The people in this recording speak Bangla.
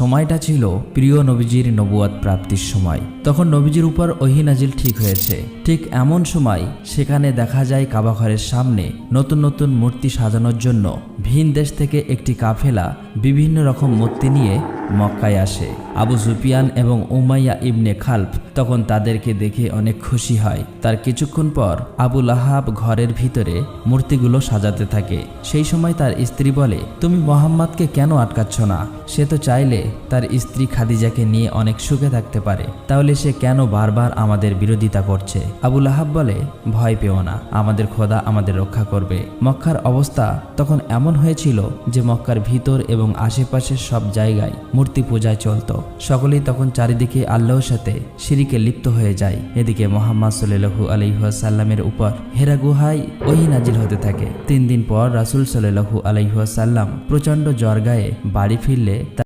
সময়টা ছিল প্রিয় নবীজির নবুয়ত প্রাপ্তির সময়। তখন নবীজির উপর ওহী নাজিল ঠিক হয়েছে। ঠিক এমন সময় সেখানে দেখা যায় কাবা ঘরের সামনে নতুন নতুন মূর্তি সাজানোর জন্য ভিন দেশ থেকে একটি কাফেলা বিভিন্ন রকম মূর্তি নিয়ে মক্কায় আসে। আবু সুফিয়ান এবং উমাইয়া ইবনে খালফ তখন তাদেরকে দেখে অনেক খুশি হয়। তার কিছুক্ষণ পর আবু লাহাব ঘরের ভিতরে মূর্তিগুলো সাজাতে থাকে। সেই সময় তার স্ত্রী বলে, তুমি মোহাম্মদকে কেন আটকাচ্ছ না? সে তো চাইলে তার স্ত্রী খাদিজাকে নিয়ে অনেক সুখে থাকতে পারে, তাহলে সে কেন বারবার আমাদের বিরোধিতা করছে? আবু লাহাব বলে, ভয় পেও না, আমাদের খোদা আমাদের রক্ষা করবে। মক্কার অবস্থা তখন এমন হয়েছিল যে মক্কার ভিতর এবং আশেপাশের সব জায়গায় মূর্তি পূজায় চলত। সকলেই তখন চারিদিকে আল্লাহর সাথে শিরিকে লিপ্ত হয়ে যায়। এদিকে মুহাম্মদ সাল্লাল্লাহু আলাইহি ওয়াসাল্লামের উপর হেরা গুহায় ওহী নাজিল হতে থাকে। 3 দিন পর রাসূল সাল্লাল্লাহু আলাইহি ওয়াসাল্লাম প্রচণ্ড জ্বর গায়ে বাড়ি ফিরলে